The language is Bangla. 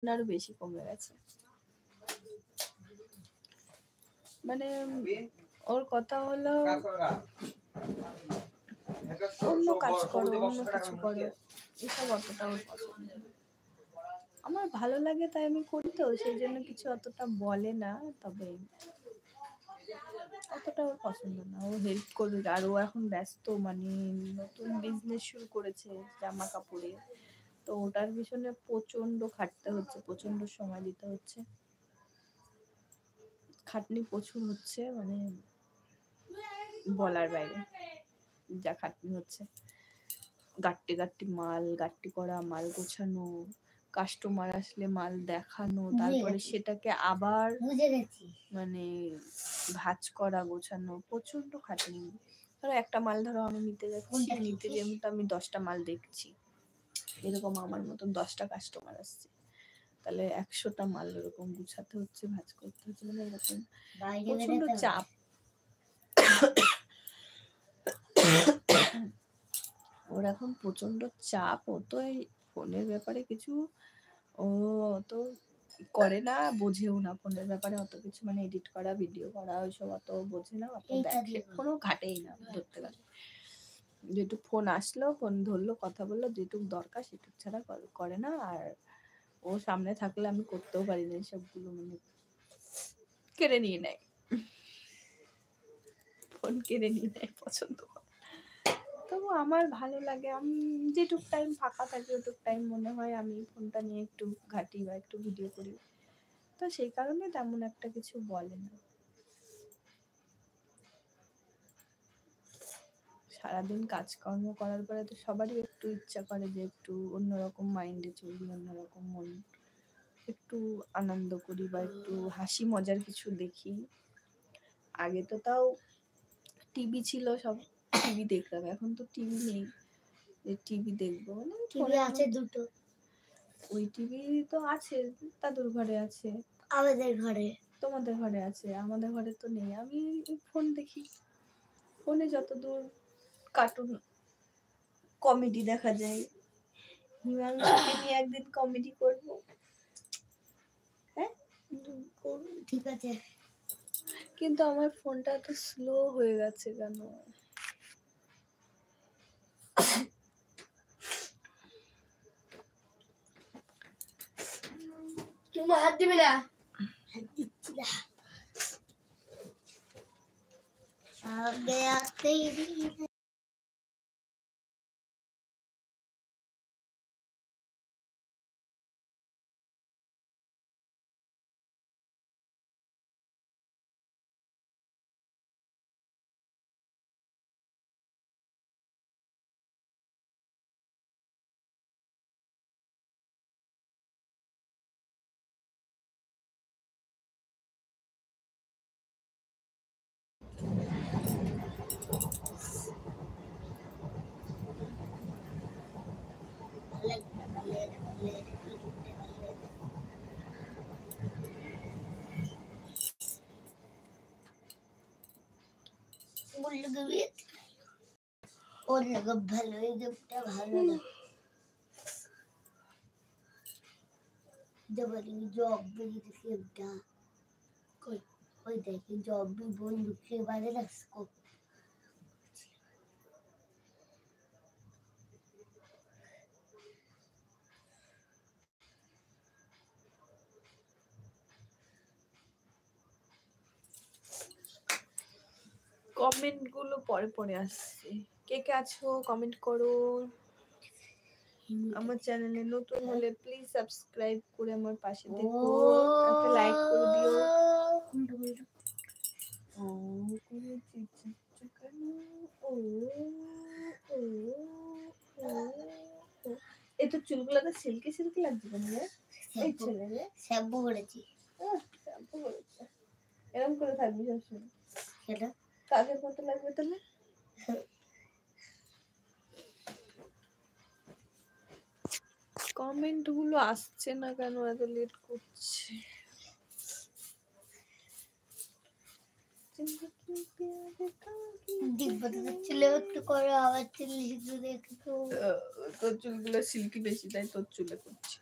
আরো বেশি কমে গেছে। মানে ওর কথা হলো অন্য কাজ করো, অন্য কিছু করো, এসব অতটা ওর পছন্দ না। আমার ভালো লাগে তাই আমি করি, তো সেই জন্য কিছু অতটা বলে না, তবে অতটা ওর পছন্দ না। ও হেল্প করবে, আর ও এখন ব্যস্ত, মানে নতুন বিজনেস শুরু করেছে জামা কাপড়ে, তো ওটার পিছনে প্রচন্ড খাটতে হচ্ছে, প্রচন্ড সময় দিতে হচ্ছে, খাটনি প্রচুর হচ্ছে, মানে বলার বাইরে যা খাটনি হচ্ছে। গাট্টি গাট্টি মাল, গাট্টি করা মাল গোছানো, কাস্টমার আসলে মাল দেখানো, তারপরে সেটাকে আবার মানে ভাঁজ করা, গোছানো, প্রচন্ড খাটনি। ধরো একটা মাল ধরো আমি নিতে যাচ্ছি, নিতে যেমন আমি 10টা মাল দেখছি, এরকম আমার মতন 10টা কাস্টমার আসছে, তাহলে 100টা মাল এরকম গুছাতে হচ্ছে, ভাঁজ করতে হচ্ছে, মানে এরকম প্রচন্ড চাপ। ওর এখন প্রচন্ড চাপ, ও তো এই ফোনের ব্যাপারে কিছু ও অত করে না, বোঝেও না ফোনের ব্যাপারে অত কিছু, মানে এডিট করা, ভিডিও করা, ওইসব অত বোঝে না, অত দেখে, ফোনও ঘাটেই না ধরতে গেলে। যেটুক ফোন আসলো, ফোন ধরলো, কথা বললো, যেটুক দরকার সেটুক ছাড়া করে না। আর ও সামনে থাকলে আমি করতেও পারি না সবগুলো, মানে কেড়ে নিয়ে নেয়, ফোন কেড়ে নিয়ে নেয়, পছন্দ করে। তবু আমার ভালো লাগে, আমি যেটুক টাইম ফাঁকা থাকি ওটুক টাইম মনে হয় আমি ফোনটা নিয়ে একটু ঘাঁটি বা একটু ভিডিও করি, তো সেই কারণে তেমন একটা কিছু বলে না। সারাদিন কাজকর্ম করার পরে তো সবারই একটু ইচ্ছা করে যে একটু অন্যরকম মাইন্ডে চলি, অন্যরকম মন, একটু আনন্দ করি বা একটু হাসি মজার কিছু দেখি। আগে তো তাও টিভি ছিল, সব টিভি দেখতাম, এখন তো টিভি নেই যে টিভি দেখবো, মানে টিভি আছে দুটো। ওই টিভি তো আছে, দাদুর ঘরে আছে, আমাদের ঘরে, তোমাদের ঘরে আছে, আমাদের ঘরে তো নেই। আমি ফোন দেখি, ফোনে যতদূর কার্টুন কমেডি দেখা যায়, হিমাংশুকে নিয়ে একদিন কমেডি করব, হ্যাঁ ঠিক আছে। কিন্তু আমার ফোনটা এত স্লো হয়ে গেছে কেন? তুমি হাত দিবে না, আগে আতেই ওর লাগে ভালো, এই জবটা ভালো না, জবরি জব বেরিয়েছে একটা, ওই দেখি জব বন্ধু সেবারে রাস্কো। কমেন্ট গুলো পরে পরে আসছে, কে কে আছো কমেন্ট করো। আমার চ্যানেলে নতুন হলে প্লিজ সাবস্ক্রাইব করে আমার পাশে থেকো, একটা লাইক করে দিও। ও করে চিচিচু কেন, ও ও এই তো চুলগুলো তো সিল্কি সিল্কি লাগছে কেন রে? এই ছেলে রে শ্যাম্পু করেছি, শ্যাম্পু করেছে, এরকম করে থাকবি সবসময়, সেটা কাকের মতো লাগবে তাহলে। কমেন্ট গুলো আসছে না কেন, এত লেট করছে? ছিল একটু করে আবার চুল একটু তোর চুলগুলো সিল্কি বেশি, তাই তোর চুলে করছি।